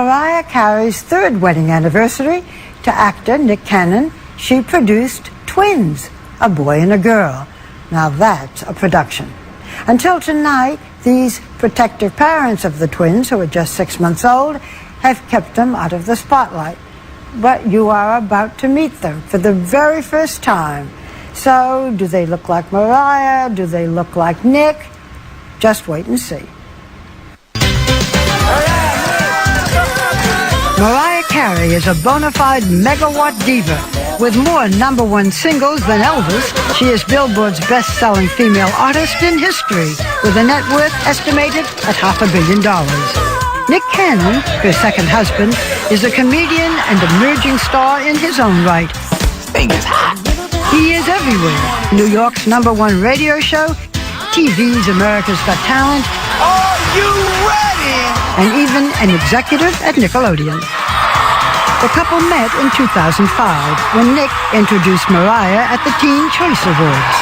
Mariah Carey's third wedding anniversary, to actor Nick Cannon, she produced twins, a boy and a girl. Now that's a production. Until tonight, these protective parents of the twins, who are just 6 months old, have kept them out of the spotlight. But you are about to meet them for the very first time. So, do they look like Mariah? Do they look like Nick? Just wait and see. Mariah Carey is a bona fide megawatt diva. With more #1 singles than Elvis, she is Billboard's best-selling female artist in history, with a net worth estimated at $500 million. Nick Cannon, her second husband, is a comedian and emerging star in his own right. Thing is hot. He is everywhere. New York's #1 radio show, TV's America's Got Talent, Are you ready? and even an executive at Nickelodeon. The couple met in 2005 when Nick introduced Mariah at the Teen Choice Awards.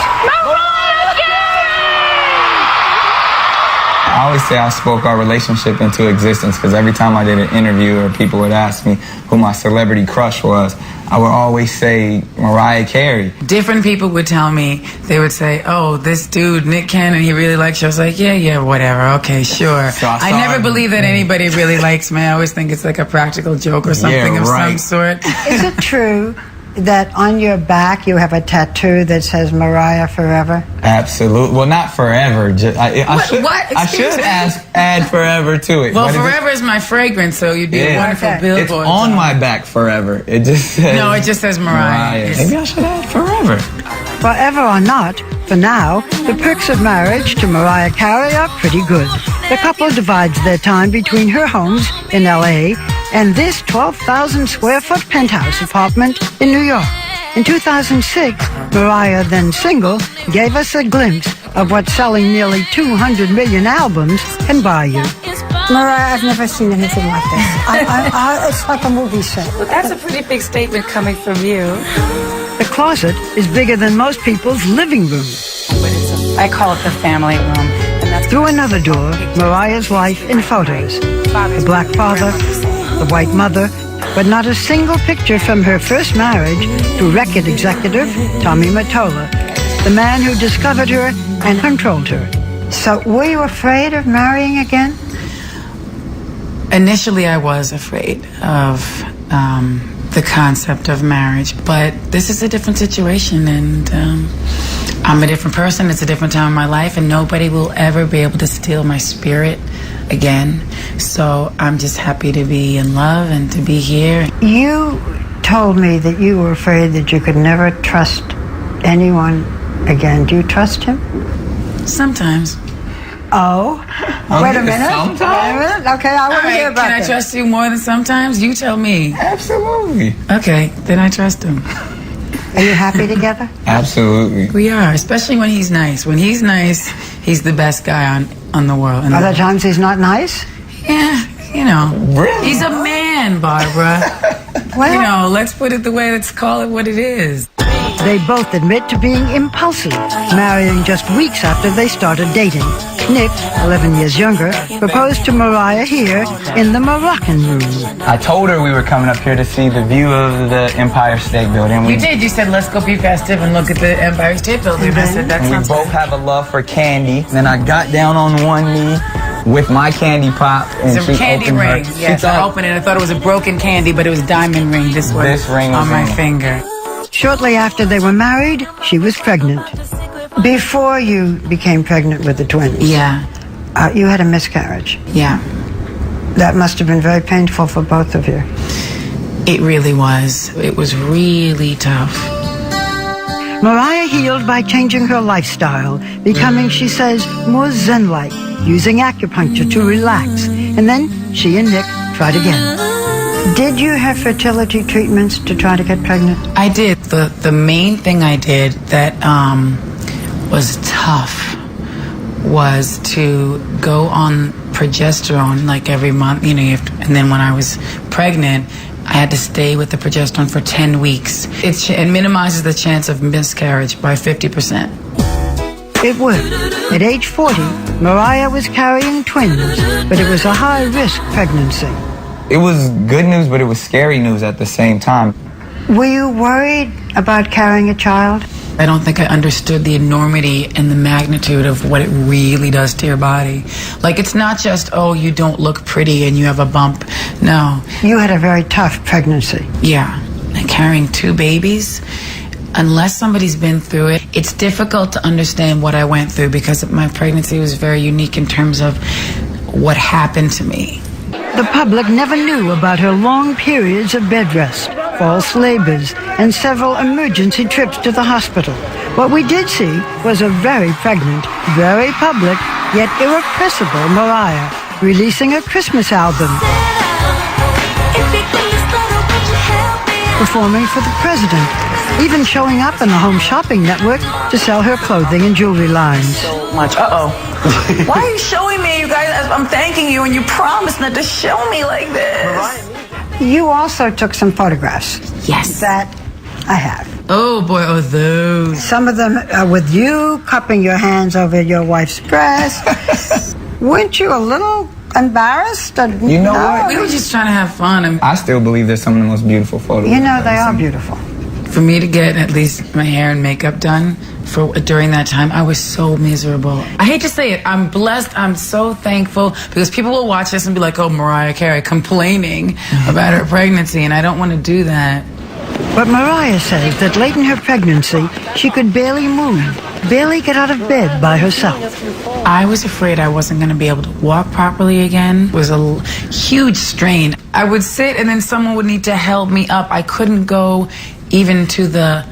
I always say I spoke our relationship into existence, because every time I did an interview or people would ask me who my celebrity crush was, I would always say Mariah Carey. Different people would tell me, they would say, oh, this dude, Nick Cannon, he really likes you. I was like, yeah, whatever, okay, sure. So I never believe that anybody really likes me. I always think it's like a practical joke or something of some sort. Is it true that on your back you have a tattoo that says Mariah Forever? Absolutely. Well, not forever. I should add forever to it. Well, Forever is my fragrance, so you do a wonderful billboard. It's on my back forever. It just says... No, it just says Mariah. Maybe I should add forever. Forever or not, for now, the perks of marriage to Mariah Carey are pretty good. The couple divides their time between her homes in L.A. and this 12,000 square foot penthouse apartment in New York. In 2006, Mariah, then single, gave us a glimpse of what selling nearly 200 million albums can buy you. Mariah, I've never seen anything like this. It's like a movie set. Well, that's a pretty big statement coming from you. The closet is bigger than most people's living room. I call it the family room. And that's Through another door, Mariah's life in photos. The black father, the white mother, but not a single picture from her first marriage to record executive Tommy Mottola, the man who discovered her and controlled her. So were you afraid of marrying again? Initially, I was afraid of the concept of marriage, but this is a different situation, and I'm a different person. It's a different time in my life, and nobody will ever be able to steal my spirit again. So I'm just happy to be in love and to be here. You told me that you were afraid that you could never trust anyone again. Do you trust him? Sometimes. Oh, wait a minute. Sometimes? Wait a minute. Okay, I want to hear about Can I that. trust you more than sometimes? You tell me. Absolutely. Okay, then I trust him. Are you happy together? Absolutely. We are, especially when he's nice. When he's nice, he's the best guy on the world. Other times he's not nice? Yeah, you know. Really? He's a man, Barbara. Well, You know, let's put it the way, let's call it what it is. they both admit to being impulsive, marrying just weeks after they started dating. Nick, 11 years younger, proposed to Mariah here in the Moroccan room. I told her we were coming up here to see the view of the Empire State Building. You did. You said, let's go be festive and look at the Empire State Building. I said, that And we sounds both good. have a love for candy. Then I got down on one knee with my candy pop, and It's a she candy opened ring. her. Yes, I opened it. I thought it was a broken candy, but it was diamond ring. This one This ring was on my in it. finger. Shortly after they were married, she was pregnant. Before you became pregnant with the twins, Yeah, you had a miscarriage. yeah. That must have been very painful for both of you. It really was. It was really tough. Mariah healed by changing her lifestyle, becoming, she says, more zen-like, using acupuncture to relax. And then she and Nick tried again. Did you have fertility treatments to try to get pregnant? I did. The main thing I did that was tough was to go on progesterone like every month. You know, and then when I was pregnant, I had to stay with the progesterone for 10 weeks. It minimizes the chance of miscarriage by 50%. It worked. At age 40, Mariah was carrying twins, but it was a high-risk pregnancy. It was good news, but it was scary news at the same time. Were you worried about carrying a child? I don't think I understood the enormity and the magnitude of what it really does to your body. Like, it's not just, oh, you don't look pretty and you have a bump. No. You had a very tough pregnancy. Yeah. And carrying 2 babies, unless somebody's been through it, it's difficult to understand what I went through because my pregnancy was very unique in terms of what happened to me. The public never knew about her long periods of bed rest, false labors, and several emergency trips to the hospital. What we did see was a very pregnant, very public, yet irrepressible Mariah releasing a Christmas album, performing for the president, even showing up in the Home Shopping Network to sell her clothing and jewelry lines. Much. Why are you showing me, you guys? I'm thanking you, and you promised not to show me like this. You also took some photographs. Yes. That I have. Oh boy, those. Some of them are with you cupping your hands over your wife's breast. Weren't you a little embarrassed? You know what? We were just trying to have fun. I still believe they're some of the most beautiful photos. You know, they are beautiful. For me to get at least my hair and makeup done during that time, I was so miserable. I hate to say it, I'm blessed, I'm so thankful, because people will watch this and be like, oh, Mariah Carey complaining about her pregnancy, and I don't want to do that. But Mariah says that late in her pregnancy, she could barely move, barely get out of bed by herself. I was afraid I wasn't going to be able to walk properly again. It was a huge strain. I would sit and then someone would need to help me up. I couldn't go even to the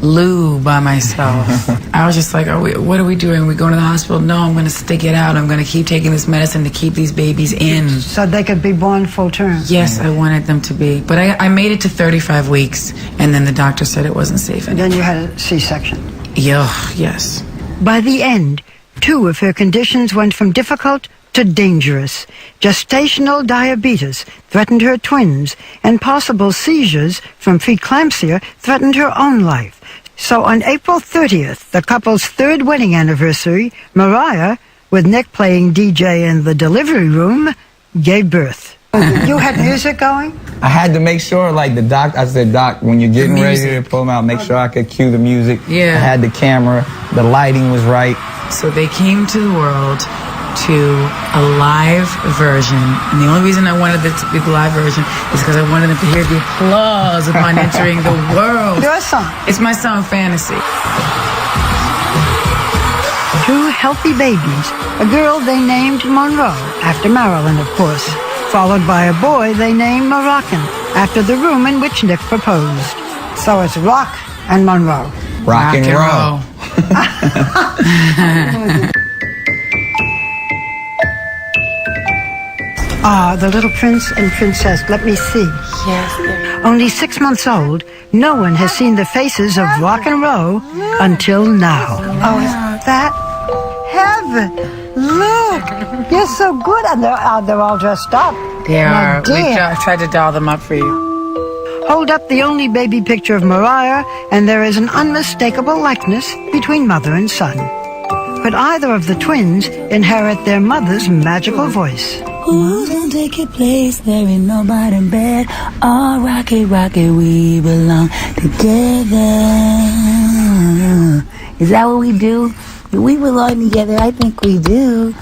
loo by myself. I was just like, what are we doing? Are we going to the hospital? No, I'm going to stick it out. I'm going to keep taking this medicine to keep these babies in. So they could be born full term? Yes, I wanted them to be. But I made it to 35 weeks, and then the doctor said it wasn't safe anymore. Then you had a C-section? Yeah, yes. By the end, 2 of her conditions went from difficult to dangerous. Gestational diabetes threatened her twins, and possible seizures from preeclampsia threatened her own life. So on April 30th, the couple's 3rd wedding anniversary, Mariah, with Nick playing DJ in the delivery room, gave birth. You had music going? I had to make sure, like the doc, I said, Doc, when you're getting ready to pull them out, make sure I could cue the music. Yeah. I had the camera, the lighting was right. So they came to the world to a live version, and the only reason I wanted it to be the live version is because I wanted them to hear the applause upon entering the world. Your song. It's my song, Fantasy. 2 healthy babies, a girl they named Monroe, after Marilyn, of course, followed by a boy they named Moroccan, after the room in which Nick proposed. So it's Rock and Monroe. Rock and roll. The little prince and princess, let me see. Yes. Only 6 months old, no one has seen the faces of Rock and Roll until now. Oh, is that heaven? Look, you're so good, and they're all dressed up. They are. My dear. We tried to doll them up for you. Hold up the only baby picture of Mariah, and there is an unmistakable likeness between mother and son. But either of the twins inherit their mother's magical voice. Who's gonna take your place? There ain't nobody bad. All rocky, rocky, we belong together. Is that what we do? Do we belong together? I think we do.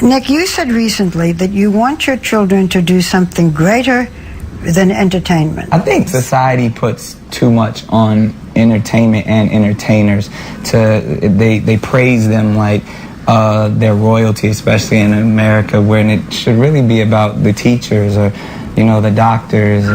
Nick, you said recently that you want your children to do something greater than entertainment. I think society puts too much on entertainment and entertainers. They praise them like their royalty, especially in America, when it should really be about the teachers or, the doctors.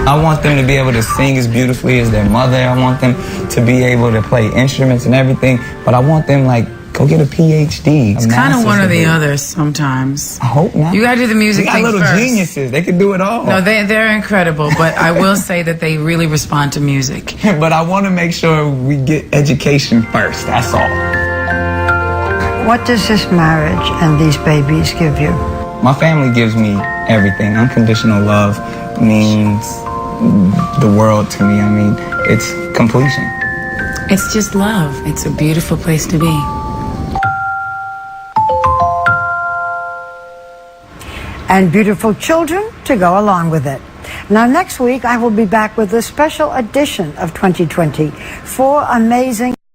I want them to be able to sing as beautifully as their mother. I want them to be able to play instruments and everything, but I want them, go get a PhD. It's kind of one or the other sometimes. I hope not. You gotta do the music thing little first. Geniuses. They can do it all. No, they're incredible, but I will say that they really respond to music. But I want to make sure we get education first. That's all. What does this marriage and these babies give you? My family gives me everything. Unconditional love means the world to me. I mean, it's completion. It's just love. It's a beautiful place to be. and beautiful children to go along with it. Now, next week, I will be back with a special edition of 2020. 4 amazing